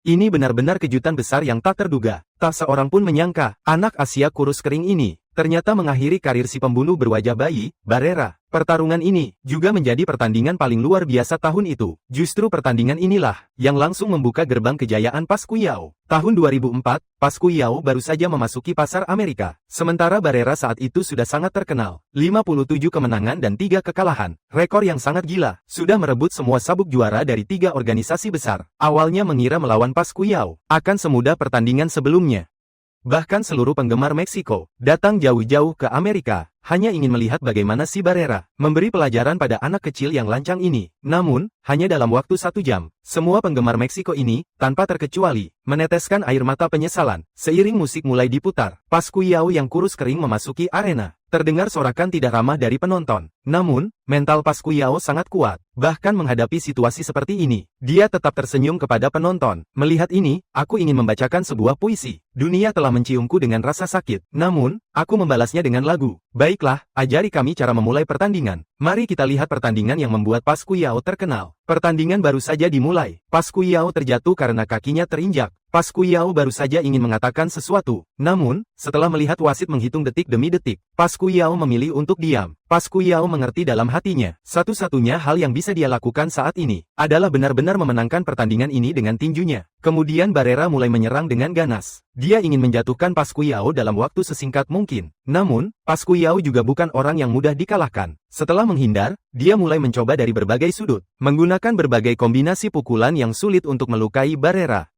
Ini benar-benar kejutan besar yang tak terduga. Tak seorang pun menyangka, anak Asia kurus kering ini ternyata mengakhiri karir si pembunuh berwajah bayi, Barrera. Pertarungan ini juga menjadi pertandingan paling luar biasa tahun itu. Justru pertandingan inilah yang langsung membuka gerbang kejayaan Pacquiao. Tahun 2004, Pacquiao baru saja memasuki pasar Amerika. Sementara Barrera saat itu sudah sangat terkenal. 57 kemenangan dan 3 kekalahan. Rekor yang sangat gila. Sudah merebut semua sabuk juara dari 3 organisasi besar. Awalnya mengira melawan Pacquiao akan semudah pertandingan sebelumnya. Bahkan seluruh penggemar Meksiko datang jauh-jauh ke Amerika, hanya ingin melihat bagaimana si Barrera memberi pelajaran pada anak kecil yang lancang ini. Namun, hanya dalam waktu 1 jam, semua penggemar Meksiko ini, tanpa terkecuali, meneteskan air mata penyesalan. Seiring musik mulai diputar, Pacquiao yang kurus kering memasuki arena. Terdengar sorakan tidak ramah dari penonton. Namun, mental Pacquiao sangat kuat. Bahkan menghadapi situasi seperti ini, dia tetap tersenyum kepada penonton. Melihat ini, aku ingin membacakan sebuah puisi. Dunia telah menciumku dengan rasa sakit. Namun, aku membalasnya dengan lagu. Baiklah, ajari kami cara memulai pertandingan. Mari kita lihat pertandingan yang membuat Pacquiao terkenal. Pertandingan baru saja dimulai. Pacquiao terjatuh karena kakinya terinjak. Pacquiao baru saja ingin mengatakan sesuatu. Namun, setelah melihat wasit menghitung detik demi detik, Pacquiao memilih untuk diam. Pacquiao mengerti dalam hatinya, satu-satunya hal yang bisa dia lakukan saat ini adalah benar-benar memenangkan pertandingan ini dengan tinjunya. Kemudian Barrera mulai menyerang dengan ganas. Dia ingin menjatuhkan Pacquiao dalam waktu sesingkat mungkin. Namun, Pacquiao juga bukan orang yang mudah dikalahkan. Setelah menghindar, dia mulai mencoba dari berbagai sudut, menggunakan berbagai kombinasi pukulan yang sulit untuk melukai Barrera.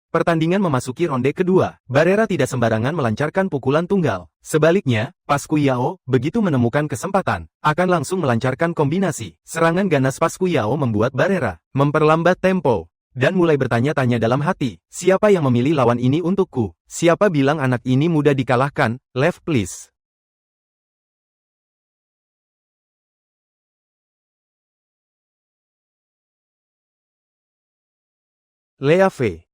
Pertandingan memasuki ronde kedua. Barrera tidak sembarangan melancarkan pukulan tunggal. Sebaliknya, Pacquiao, begitu menemukan kesempatan, akan langsung melancarkan kombinasi. Serangan ganas Pacquiao membuat Barrera memperlambat tempo dan mulai bertanya-tanya dalam hati, siapa yang memilih lawan ini untukku? Siapa bilang anak ini mudah dikalahkan? Left please. Lea V.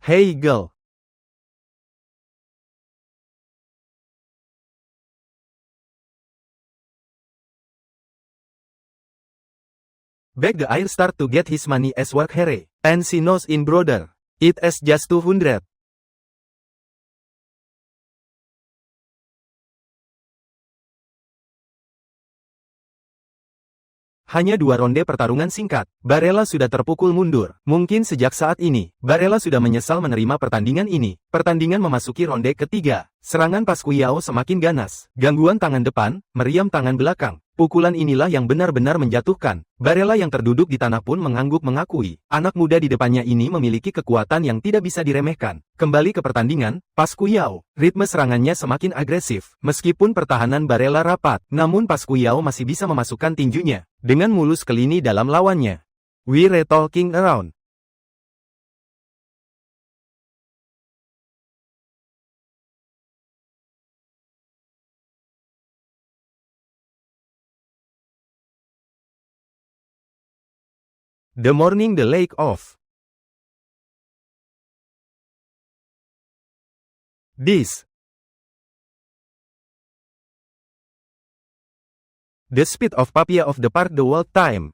Hey girl. Back the air start to get his money as work here. And she knows in brother. It is just 200. Hanya 2 ronde pertarungan singkat, Barella sudah terpukul mundur. Mungkin sejak saat ini, Barella sudah menyesal menerima pertandingan ini. Pertandingan memasuki ronde ketiga. Serangan Pacquiao semakin ganas. Gangguan tangan depan, meriam tangan belakang. Pukulan inilah yang benar-benar menjatuhkan. Barella yang terduduk di tanah pun mengangguk mengakui, anak muda di depannya ini memiliki kekuatan yang tidak bisa diremehkan. Kembali ke pertandingan, Pacquiao, ritme serangannya semakin agresif. Meskipun pertahanan Barella rapat, namun Pacquiao masih bisa memasukkan tinjunya dengan mulus ke lini dalam lawannya. We're talking around. The morning the lake off. This. The speed of Papia of the part the world time.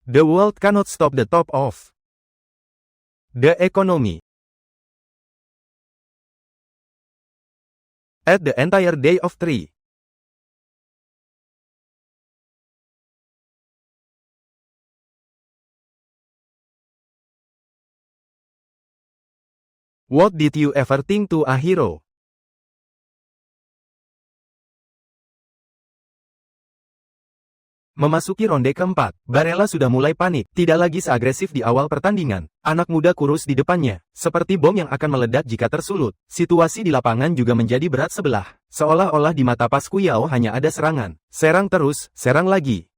The world cannot stop the top of the economy. At the entire day of 3. What did you ever think to a hero? Memasuki ronde keempat, Barella sudah mulai panik, tidak lagi seagresif di awal pertandingan. Anak muda kurus di depannya, seperti bom yang akan meledak jika tersulut. Situasi di lapangan juga menjadi berat sebelah. Seolah-olah di mata Pascual hanya ada serangan. Serang terus, serang lagi.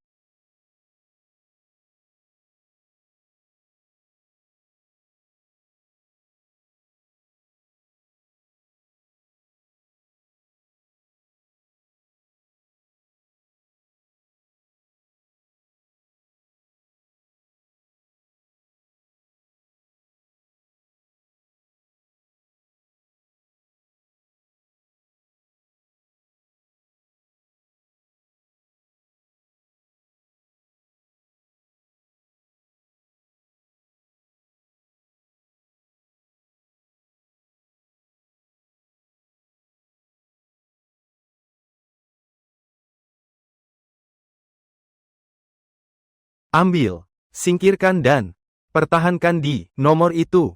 Ambil, singkirkan dan pertahankan di nomor itu.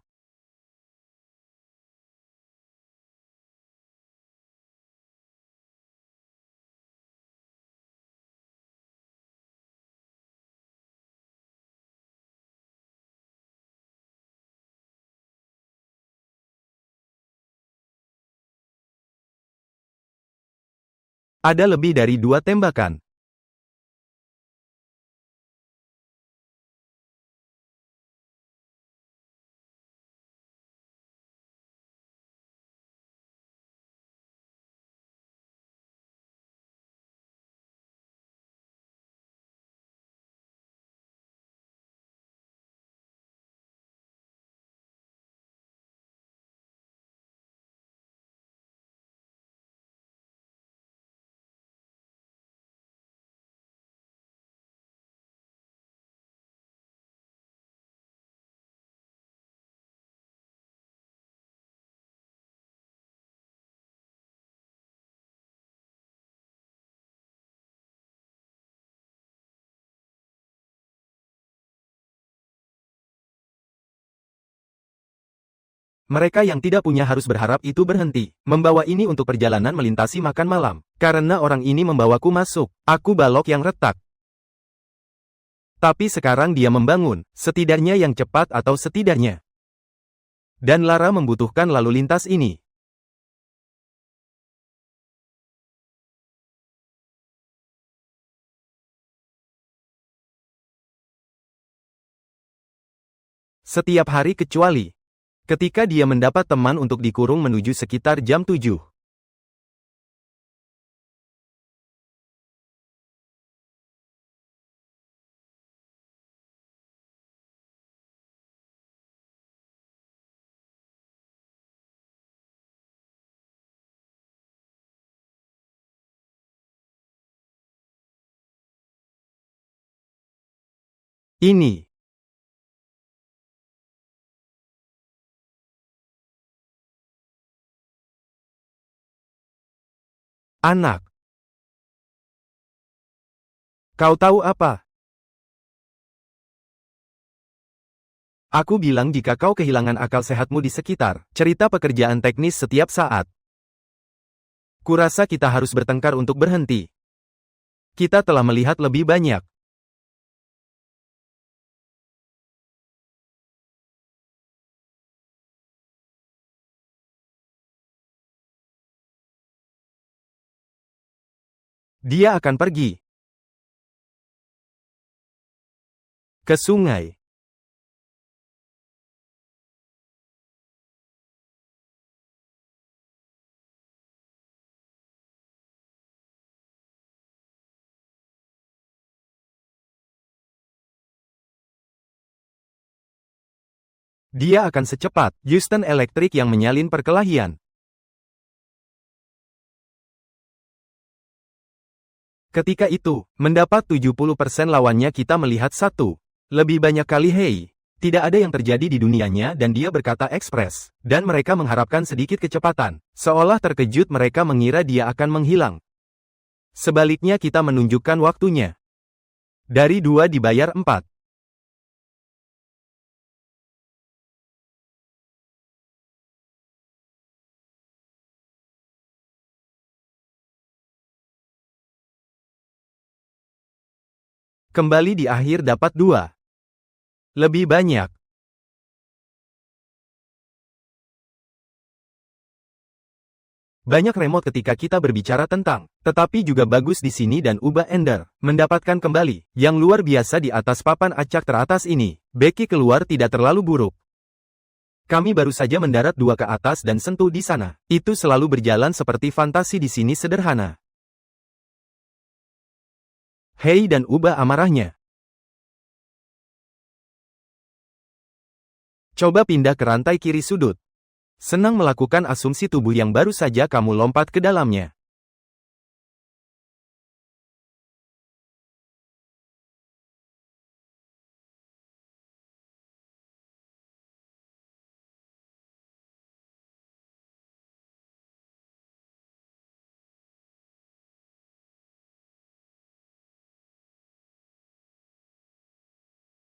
Ada lebih dari 2 tembakan. Mereka yang tidak punya harus berharap itu berhenti. Membawa ini untuk perjalanan melintasi makan malam. Karena orang ini membawaku masuk. Aku balok yang retak. Tapi sekarang dia membangun, setidaknya yang cepat atau setidaknya. Dan Lara membutuhkan lalu lintas ini. Setiap hari kecuali ketika dia mendapat teman untuk dikurung menuju sekitar jam 7. Ini. Anak. Kau tahu apa? Aku bilang jika kau kehilangan akal sehatmu di sekitar cerita pekerjaan teknis setiap saat. Kurasa kita harus bertengkar untuk berhenti. Kita telah melihat lebih banyak. Dia akan pergi ke sungai. Dia akan secepat Houston Electric yang menyalin perkelahian. Ketika itu, mendapat 70% lawannya kita melihat satu. Lebih banyak kali hei. Tidak ada yang terjadi di dunianya dan dia berkata ekspres. Dan mereka mengharapkan sedikit kecepatan. Seolah terkejut mereka mengira dia akan menghilang. Sebaliknya kita menunjukkan waktunya. Dari 2 dibayar 4. Kembali di akhir dapat 2. Lebih banyak. Banyak remote ketika kita berbicara tentang, tetapi juga bagus di sini dan ubah Ender. Mendapatkan kembali, yang luar biasa di atas papan acak teratas ini. Becky keluar tidak terlalu buruk. Kami baru saja mendarat 2 ke atas dan sentuh di sana. Itu selalu berjalan seperti fantasi di sini sederhana. Hei dan ubah amarahnya. Coba pindah ke rantai kiri sudut. Senang melakukan asumsi tubuh yang baru saja kamu lompat ke dalamnya.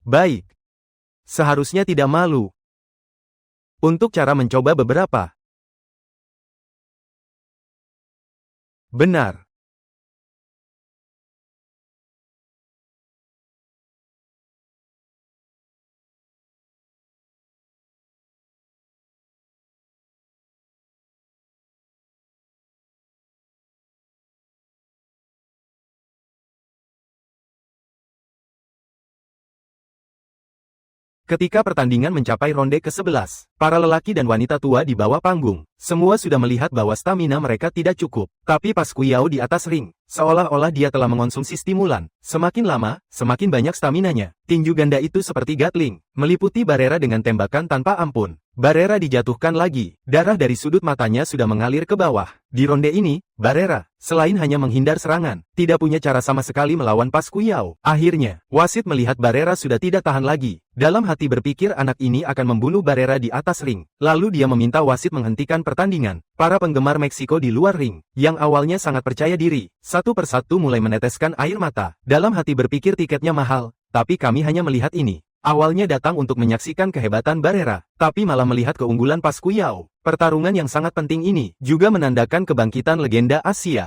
Baik. Seharusnya tidak malu. Untuk cara mencoba beberapa. Benar. Ketika pertandingan mencapai ronde ke-11, para lelaki dan wanita tua di bawah panggung, semua sudah melihat bahwa stamina mereka tidak cukup. Tapi pas Kuyao di atas ring, seolah-olah dia telah mengonsumsi stimulan. Semakin lama, semakin banyak staminanya. Tinju ganda itu seperti Gatling, meliputi Barrera dengan tembakan tanpa ampun. Barrera dijatuhkan lagi, darah dari sudut matanya sudah mengalir ke bawah. Di ronde ini, Barrera, selain hanya menghindar serangan, tidak punya cara sama sekali melawan Pas Kuyao. Akhirnya, wasit melihat Barrera sudah tidak tahan lagi. Dalam hati berpikir anak ini akan membunuh Barrera di atas ring. Lalu dia meminta wasit menghentikan pertandingan. Para penggemar Meksiko di luar ring, yang awalnya sangat percaya diri, satu persatu mulai meneteskan air mata. Dalam hati berpikir tiketnya mahal, tapi kami hanya melihat ini. Awalnya datang untuk menyaksikan kehebatan Barrera, tapi malah melihat keunggulan Pas Kuyao. Pertarungan yang sangat penting ini juga menandakan kebangkitan legenda Asia.